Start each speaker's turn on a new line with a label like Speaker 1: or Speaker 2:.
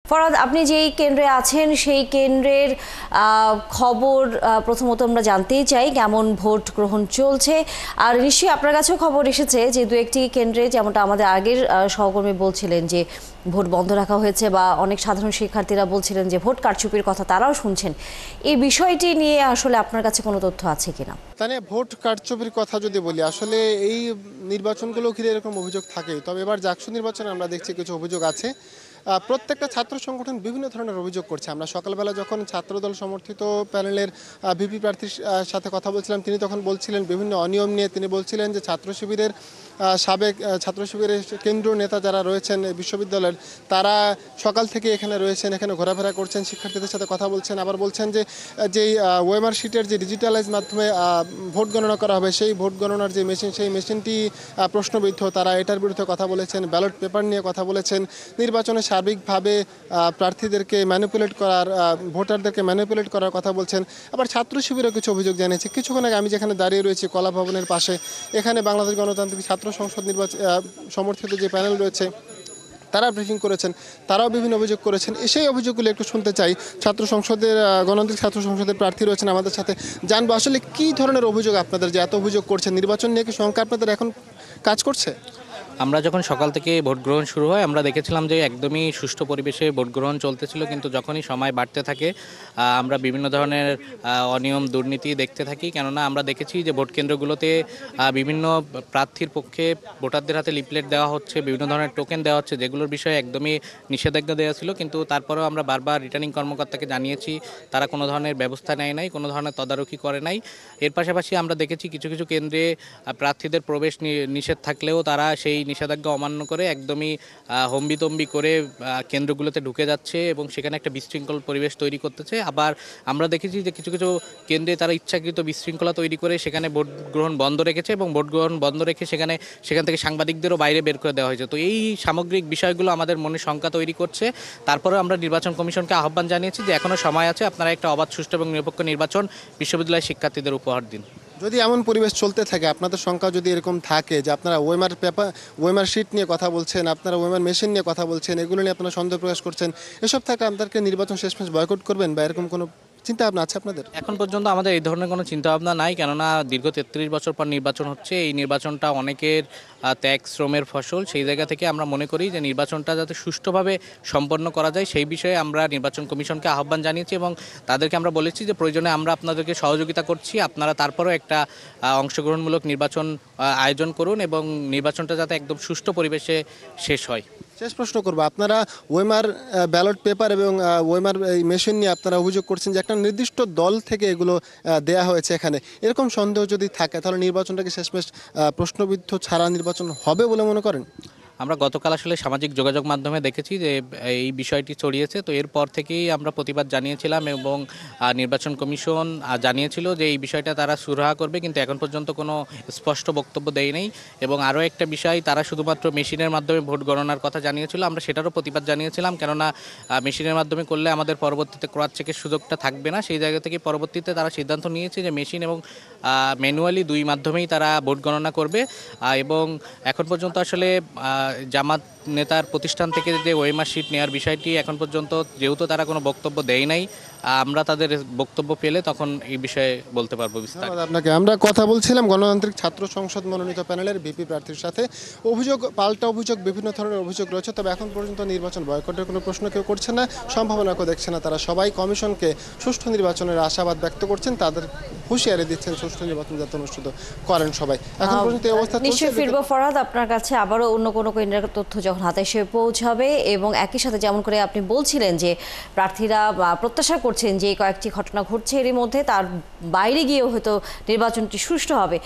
Speaker 1: ফরহাদ, আপনি যেই কেন্দ্রে আছেন সেই কেন্দ্রের খবর প্রথমত আমরা জানতেই চাই, কেমন ভোট গ্রহণ চলছে। আর নিশ্চয়ই আপনার কাছেও খবর এসেছে যে দু একটি কেন্দ্রে, যেমনটা আমাদের আগের সহকর্মী বলছিলেন যে ভোট বন্ধ রাখা হয়েছে, বা অনেক সাধারণ শিক্ষার্থীরা বলছিলেন যে ভোট কারচুপির কথা তারাও শুনছেন। এই বিষয়টি নিয়ে আসলে আপনার কাছে কোনো তথ্য আছে কিনা?
Speaker 2: তাহলে ভোট কারচুপির কথা যদি বলি, আসলে এই নির্বাচনগুলো ঘিরে এরকম অভিযোগ থাকে। তবে এবার জাকসু নির্বাচনে আমরা দেখছি কিছু অভিযোগ আছে। প্রত্যেকটা ছাত্র সংগঠন বিভিন্ন ধরনের অভিযোগ করছে। আমরা সকালবেলা যখন ছাত্রদল সমর্থিত প্যানেলের ভিপি প্রার্থীর সাথে কথা বলছিলাম, তিনি তখন বলছিলেন বিভিন্ন অনিয়ম নিয়ে। তিনি বলছিলেন যে ছাত্র শিবিরের সাবেক ছাত্র শিবিরের কেন্দ্রীয় নেতা যারা রয়েছেন বিশ্ববিদ্যালয়ের, তারা সকাল থেকে এখানে রয়েছেন, এখানে ঘোরাফেরা করছেন, শিক্ষার্থীদের সাথে কথা বলছেন। আবার বলছেন যে যেই ওএমআর শিটের যে ডিজিটালাইজ মাধ্যমে ভোট গণনা করা হবে, সেই ভোট গণনার যে মেশিন, সেই মেশিনটি প্রশ্নবিদ্ধ। তারা এটার বিরুদ্ধে কথা বলেছেন, ব্যালট পেপার নিয়ে কথা বলেছেন। নির্বাচনে সার্বিকভাবে প্রার্থীদেরকে ম্যানিপুলেট করার, ভোটারদেরকে ম্যানিপুলেট করার কথা বলছেন। আবার ছাত্র শিবিরও কিছু অভিযোগ জানিয়েছে। কিছুক্ষণ আগে আমি যেখানে দাঁড়িয়ে রয়েছি কলা ভবনের পাশে, এখানে বাংলাদেশ গণতান্ত্রিক ছাত্র সংসদ নির্বাচন সমর্থিত যে প্যানেল রয়েছে, তারা ব্রিফিং করেছেন, তারাও বিভিন্ন অভিযোগ করেছেন। সেই অভিযোগগুলো একটু শুনতে চাই। ছাত্র সংসদের গণতান্ত্রিক ছাত্র সংসদের প্রার্থী রয়েছেন আমাদের সাথে, জানবো আসলে কী ধরনের অভিযোগ আপনাদের, যে এত অভিযোগ করছেন। নির্বাচন নিয়ে কি শঙ্কা আপনাদের এখন কাজ করছে?
Speaker 3: আমরা যখন সকাল থেকে ভোট গ্রহণ শুরু হয়, আমরা দেখেছিলাম যে একদমই সুষ্ঠু পরিবেশে ভোট গ্রহণ চলতেছিল, কিন্তু যখনই সময় বাড়তে থাকে আমরা বিভিন্ন ধরনের অনিয়ম দুর্নীতি দেখতে থাকি। কেননা আমরা দেখেছি যে ভোট কেন্দ্রগুলোতে বিভিন্ন প্রার্থীর পক্ষে ভোটারদের হাতে লিফলেট দেওয়া হচ্ছে, বিভিন্ন ধরনের টোকেন দেওয়া হচ্ছে, যেগুলোর বিষয়ে একদমই নিষেধাজ্ঞা দেওয়া ছিল। কিন্তু তারপরেও আমরা বারবার রিটার্নিং কর্মকর্তাকে জানিয়েছি, তারা কোনো ধরনের ব্যবস্থা নেয় নাই, কোনো ধরনের তদারকি করে নাই। এর পাশাপাশি আমরা দেখেছি কিছু কিছু কেন্দ্রে প্রার্থীদের প্রবেশ নিষেধ থাকলেও তারা সেই নিষেধাজ্ঞা অমান্য করে একদমই হম্বিতম্বি করে কেন্দ্রগুলোতে ঢুকে যাচ্ছে এবং সেখানে একটা বিশৃঙ্খল পরিবেশ তৈরি করতেছে। আবার আমরা দেখেছি যে কিছু কিছু কেন্দ্রে তারা ইচ্ছাকৃত বিশৃঙ্খলা তৈরি করে সেখানে ভোট গ্রহণ বন্ধ রেখেছে, এবং ভোট গ্রহণ বন্ধ রেখে সেখান থেকে সাংবাদিকদেরও বাইরে বের করে দেওয়া হয়েছে। তো এই সামগ্রিক বিষয়গুলো আমাদের মনে শঙ্কা তৈরি করছে। তারপরে আমরা নির্বাচন কমিশনকে আহ্বান জানিয়েছি যে এখনও সময় আছে, আপনারা একটা অবাধ, সুষ্ঠু এবং নিরপেক্ষ নির্বাচন বিশ্ববিদ্যালয়ের শিক্ষার্থীদের উপহার দিন।
Speaker 2: যদি এমন পরিবেশ চলতে থাকে, আপনাদের সংখ্যা যদি এরকম থাকে যে আপনারা ওএমআর শিট নিয়ে কথা বলছেন, আপনারা ওএমআর মেশিন নিয়ে কথা বলছেন, এগুলো নিয়ে আপনারা সন্দেহ প্রকাশ করছেন, এসব থাকে আপনাদেরকে নির্বাচন শেষমেশ বয়কট করবেন, বা এরকম কোনো চিন্তা ভাবনা আছে আপনাদের?
Speaker 3: এখন পর্যন্ত আমাদের এই ধরনের কোনো চিন্তাভাবনা নাই, কেননা দীর্ঘ 33 বছর পর নির্বাচন হচ্ছে। এই নির্বাচনটা অনেকের ত্যাগ শ্রমের ফসল। সেই জায়গা থেকে আমরা মনে করি যে নির্বাচনটা যাতে সুষ্ঠুভাবে সম্পন্ন করা যায়, সেই বিষয়ে আমরা নির্বাচন কমিশনকে আহ্বান জানিয়েছি এবং তাদেরকে আমরা বলেছি যে প্রয়োজনে আমরা আপনাদেরকে সহযোগিতা করছি, আপনারা তারপরেও একটা অংশগ্রহণমূলক নির্বাচন আয়োজন করুন এবং নির্বাচনটা যাতে একদম সুষ্ঠু পরিবেশে শেষ হয়।
Speaker 2: শেষ প্রশ্ন করবো, আপনারা ওএমআর ব্যালট পেপার এবং ওএমআর মেশিন নিয়ে আপনারা অভিযোগ করছেন যে একটা নির্দিষ্ট দল থেকে এগুলো দেয়া হয়েছে। এখানে এরকম সন্দেহ যদি থাকে, তাহলে নির্বাচনটাকে শেষমেশ প্রশ্নবিদ্ধ ছাড়া নির্বাচন হবে বলে মনে করেন?
Speaker 3: আমরা গতকাল আসলে সামাজিক যোগাযোগ মাধ্যমে দেখেছি যে এই বিষয়টি ছড়িয়েছে, তো এরপর থেকেই আমরা প্রতিবাদ জানিয়েছিলাম এবং নির্বাচন কমিশন জানিয়েছিল যে এই বিষয়টা তারা সুরাহা করবে, কিন্তু এখন পর্যন্ত কোনো স্পষ্ট বক্তব্য দেয় নেই। এবং আরও একটা বিষয়, তারা শুধুমাত্র মেশিনের মাধ্যমে ভোট গণনার কথা জানিয়েছিল, আমরা সেটারও প্রতিবাদ জানিয়েছিলাম, কেননা মেশিনের মাধ্যমে করলে আমাদের পরবর্তীতে ক্রস চেকের সুযোগটা থাকবে না। সেই জায়গা থেকে পরবর্তীতে তারা সিদ্ধান্ত নিয়েছে যে মেশিন এবং ম্যানুয়ালি দুই মাধ্যমেই তারা ভোট গণনা করবে। এবং এখন পর্যন্ত আসলে জামাত নেতার প্রতিষ্ঠান থেকে যে ওএমআর শিট নেওয়ার বিষয়টি এখন পর্যন্ত যেহেতু তারা কোনো বক্তব্য দেয় নাই, আমরা তাদের বক্তব্য পেলে তখন এই বিষয়ে বলতে পারবো বিস্তারিত।
Speaker 2: আপনাকে আমরা কথা বলছিলাম গণতান্ত্রিক ছাত্র সংসদ মনোনীত প্যানেলের ভিপি প্রার্থীর সাথে। পাল্টা অভিযোগ, বিভিন্ন ধরনের অভিযোগ রয়েছে। তবে এখন পর্যন্ত নির্বাচন বয়কটের কোনো প্রশ্ন কেউ করছে না, সম্ভাবনাকেও দেখছে না। তারা সবাই কমিশনকে সুষ্ঠু নির্বাচনের আশাবাদ ব্যক্ত করছেন, তাদের হুঁশিয়ারি দিচ্ছেন সুষ্ঠু নির্বাচন যাতে অনুষ্ঠিত করেন সবাই। এখন পর্যন্ত এই অবস্থা
Speaker 1: নিশ্চয়ই ফিরবো ফরহাদ আপনার কাছে আবারও অন্য কোনো কেন্দ্রের তথ্য যখন হাতে এসে পৌঁছাবে। এবং একই সাথে যেমন করে আপনি বলছিলেন যে প্রার্থীরা প্রত্যাশা করছেন যে কয়েকটি ঘটনা ঘটছে এরই মধ্যে, তার বাইরে গিয়েও হয়তো নির্বাচনটি সুষ্ঠু হবে।